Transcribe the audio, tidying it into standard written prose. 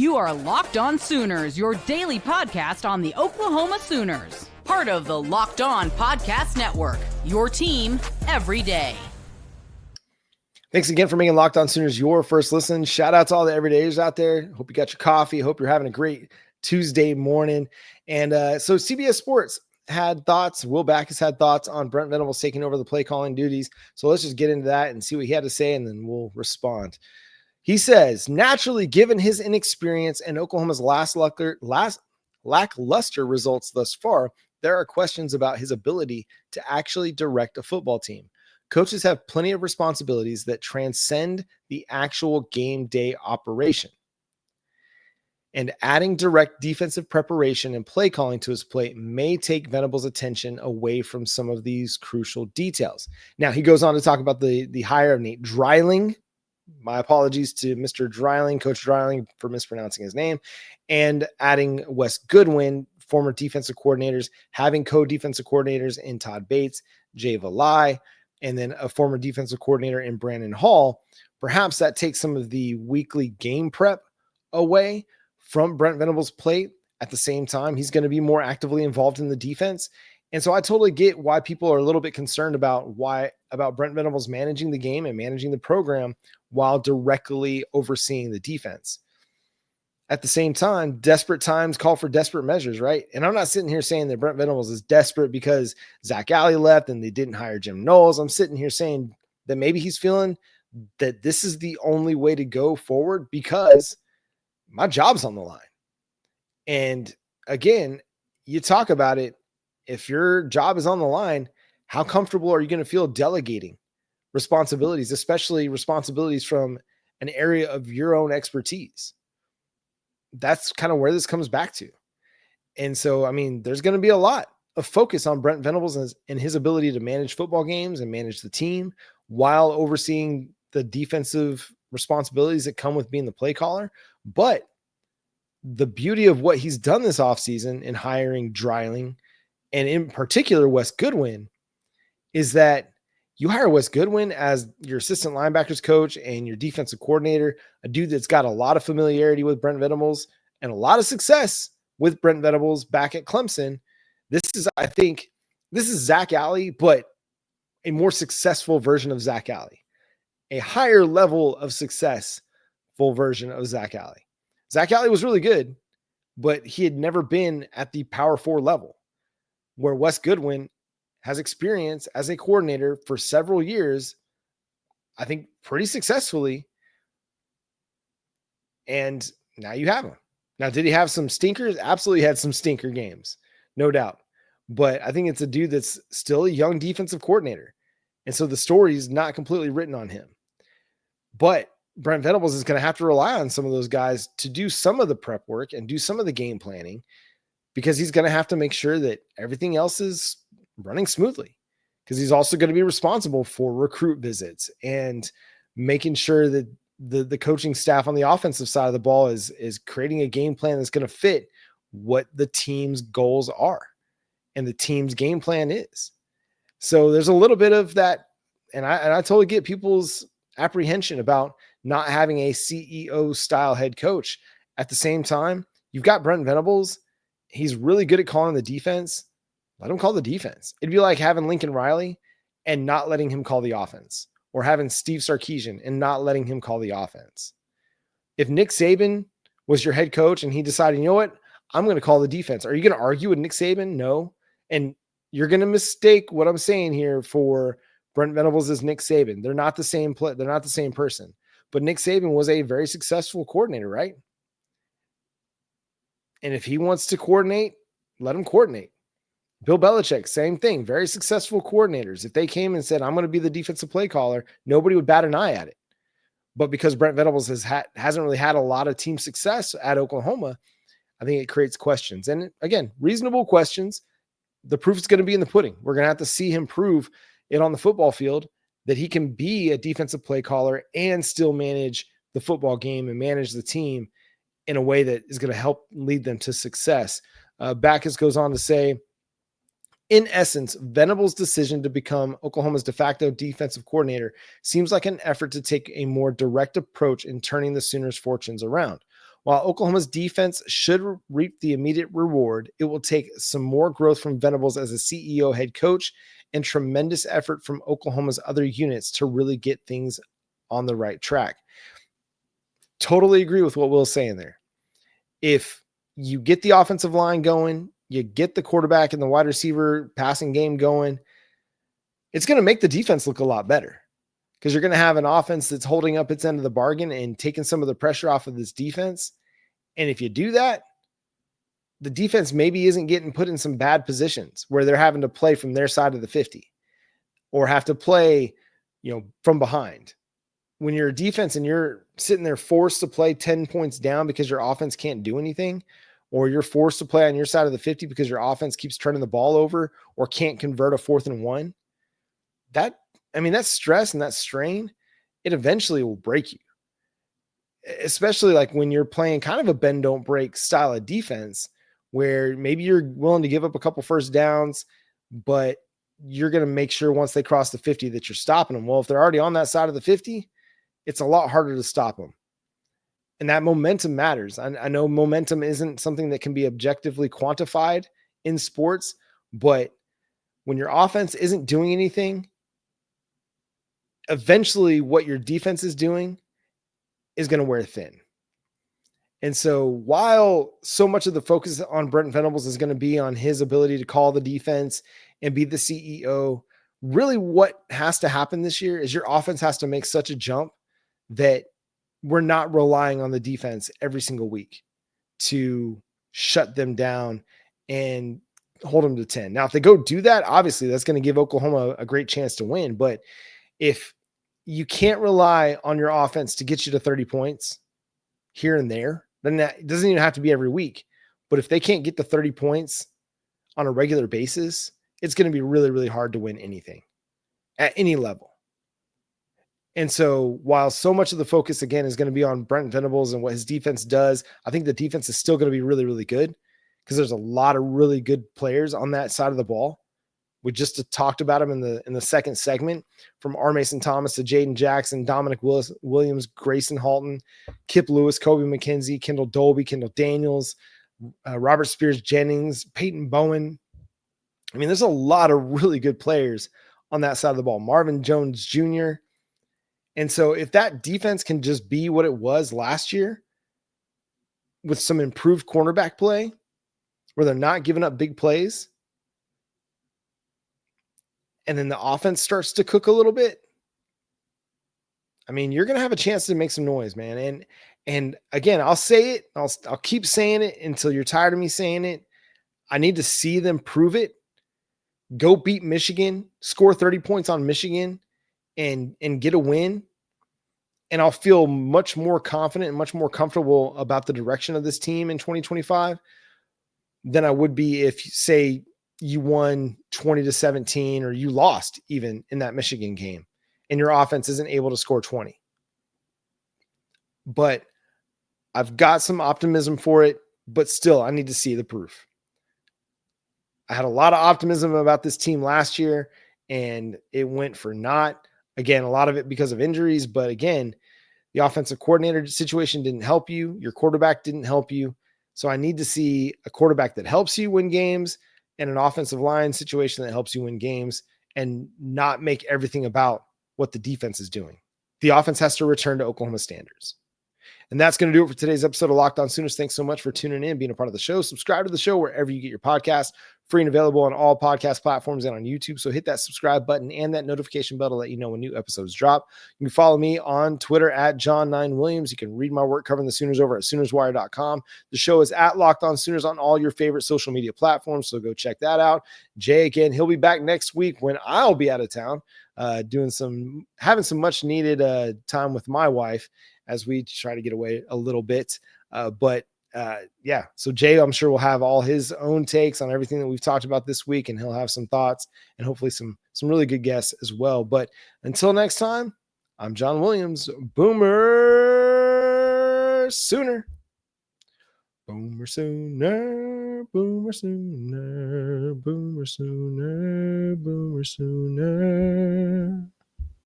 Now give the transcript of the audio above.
You are Locked On Sooners, your daily podcast on the Oklahoma Sooners. Part of the Locked On Podcast Network, your team every day. Thanks again for making Locked On Sooners your first listen. Shout out to all the everydayers out there. Hope you got your coffee. Hope you're having a great Tuesday morning. And so CBS Sports had thoughts. Will Backus had thoughts on Brent Venables taking over the play calling duties. So let's just get into that and see what he had to say, and then we'll respond. He says, naturally, given his inexperience and Oklahoma's lackluster results thus far, there are questions about his ability to actually direct a football team. Coaches have plenty of responsibilities that transcend the actual game day operation. And adding direct defensive preparation and play calling to his plate may take Venables' attention away from some of these crucial details. Now, he goes on to talk about the hire of Nate Dreiling. My apologies to Mr. Dreiling, Coach Dreiling, for mispronouncing his name, and adding Wes Goodwin, former defensive coordinators, having co-defensive coordinators in Todd Bates, Jay Valai, and then a former defensive coordinator in Brandon Hall. Perhaps that takes some of the weekly game prep away from Brent Venables' plate. At the same time, he's going to be more actively involved in the defense. And so I totally get why people are a little bit concerned about Brent Venables managing the game and managing the program while directly overseeing the defense. At the same time, desperate times call for desperate measures, right? And I'm not sitting here saying that Brent Venables is desperate because Zac Alley left and they didn't hire Jim Knowles. I'm sitting here saying that maybe he's feeling that this is the only way to go forward because my job's on the line. And again, you talk about it. If your job is on the line, how comfortable are you going to feel delegating responsibilities, especially responsibilities from an area of your own expertise? That's kind of where this comes back to. And so, I mean, there's going to be a lot of focus on Brent Venables and his ability to manage football games and manage the team while overseeing the defensive responsibilities that come with being the play caller. But the beauty of what he's done this offseason in hiring Dreiling, and in particular Wes Goodwin, is that you hire Wes Goodwin as your assistant linebackers coach and your defensive coordinator, a dude that's got a lot of familiarity with Brent Venables and a lot of success with Brent Venables back at Clemson. I think this is Zac Alley, but a more successful version of Zac Alley, a higher level of successful version of Zac Alley. Zac Alley was really good, but he had never been at the Power 4 level, where Wes Goodwin has experience as a coordinator for several years, I think pretty successfully. And now you have him. Now, did he have some stinkers? Absolutely had some stinker games, no doubt. But I think it's a dude that's still a young defensive coordinator. And so the story is not completely written on him. But Brent Venables is going to have to rely on some of those guys to do some of the prep work and do some of the game planning, because he's going to have to make sure that everything else is running smoothly, because he's also going to be responsible for recruit visits and making sure that the coaching staff on the offensive side of the ball is creating a game plan that's going to fit what the team's goals are and the team's game plan is. So there's a little bit of that. And I totally get people's apprehension about not having a CEO style head coach. At the same time, you've got Brent Venables. He's really good at calling the defense. Let him call the defense. It'd be like having Lincoln Riley and not letting him call the offense, or having Steve Sarkisian and not letting him call the offense. If Nick Saban was your head coach and he decided, you know what, I'm going to call the defense, are you going to argue with Nick Saban? No. And you're going to mistake what I'm saying here for Brent Venables as Nick Saban. They're not the same they're not the same person. But Nick Saban was a very successful coordinator, right? And if he wants to coordinate, let him coordinate. Bill Belichick, same thing. Very successful coordinators. If they came and said, I'm going to be the defensive play caller, nobody would bat an eye at it. But because Brent Venables hasn't really had a lot of team success at Oklahoma, I think it creates questions. And again, reasonable questions. The proof is going to be in the pudding. We're going to have to see him prove it on the football field that he can be a defensive play caller and still manage the football game and manage the team in a way that is going to help lead them to success. Backus goes on to say, in essence, Venables' decision to become Oklahoma's de facto defensive coordinator seems like an effort to take a more direct approach in turning the Sooners' fortunes around. While Oklahoma's defense should reap the immediate reward, it will take some more growth from Venables as a CEO head coach and tremendous effort from Oklahoma's other units to really get things on the right track. Totally agree with what Will's saying there. If you get the offensive line going, you get the quarterback and the wide receiver passing game going, it's going to make the defense look a lot better because you're going to have an offense that's holding up its end of the bargain and taking some of the pressure off of this defense. And if you do that, the defense maybe isn't getting put in some bad positions where they're having to play from their side of the 50 or have to play, from behind. When you're a defense and you're sitting there forced to play 10 points down because your offense can't do anything, or you're forced to play on your side of the 50 because your offense keeps turning the ball over or can't convert a 4th and 1, that stress and that strain, it eventually will break you. Especially like when you're playing kind of a bend don't break style of defense where maybe you're willing to give up a couple first downs, but you're going to make sure once they cross the 50 that you're stopping them. Well, if they're already on that side of the 50, it's a lot harder to stop them. And that momentum matters. I know momentum isn't something that can be objectively quantified in sports, but when your offense isn't doing anything, eventually what your defense is doing is going to wear thin. And so while so much of the focus on Brent Venables is going to be on his ability to call the defense and be the CEO, really what has to happen this year is your offense has to make such a jump that we're not relying on the defense every single week to shut them down and hold them to 10. Now, if they go do that, obviously that's going to give Oklahoma a great chance to win. But if you can't rely on your offense to get you to 30 points here and there, then that doesn't even have to be every week. But if they can't get the 30 points on a regular basis, it's going to be really, really hard to win anything at any level. And so while so much of the focus, again, is going to be on Brent Venables and what his defense does, I think the defense is still going to be really, really good because there's a lot of really good players on that side of the ball. We just talked about them in the second segment, from R. Mason Thomas to Jaden Jackson, Dominic Williams, Grayson Halton, Kip Lewis, Kobe McKenzie, Kendall Dolby, Kendall Daniels, Robert Spears Jennings, Peyton Bowen. I mean, there's a lot of really good players on that side of the ball. Marvin Jones Jr. And so if that defense can just be what it was last year with some improved cornerback play where they're not giving up big plays, and then the offense starts to cook a little bit, I mean, you're going to have a chance to make some noise, man. And again, I'll say it. I'll keep saying it until you're tired of me saying it. I need to see them prove it. Go beat Michigan, score 30 points on Michigan, and get a win. And I'll feel much more confident and much more comfortable about the direction of this team in 2025 than I would be if, say, you won 20-17 or you lost even in that Michigan game and your offense isn't able to score 20. But I've got some optimism for it, but still I need to see the proof. I had a lot of optimism about this team last year and it went for naught. Again, a lot of it because of injuries, but again, the offensive coordinator situation didn't help you. Your quarterback didn't help you. So I need to see a quarterback that helps you win games and an offensive line situation that helps you win games and not make everything about what the defense is doing. The offense has to return to Oklahoma standards. And that's going to do it for today's episode of Locked On Sooners. Thanks so much for tuning in, being a part of the show. Subscribe to the show wherever you get your podcast, free and available on all podcast platforms and on YouTube. So hit that subscribe button and that notification bell to let you know when new episodes drop. You can follow me on Twitter at John9Williams. You can read my work covering the Sooners over at SoonersWire.com. The show is at Locked On Sooners on all your favorite social media platforms. So go check that out. Jay, again, he'll be back next week when I'll be out of town, having some much needed time with my wife as we try to get away a little bit. Yeah, so Jay, I'm sure will have all his own takes on everything that we've talked about this week, and he'll have some thoughts and hopefully some really good guests as well. But until next time, I'm John Williams. Boomer Sooner. Boomer Sooner, Boomer Sooner, Boomer Sooner, Boomer Sooner.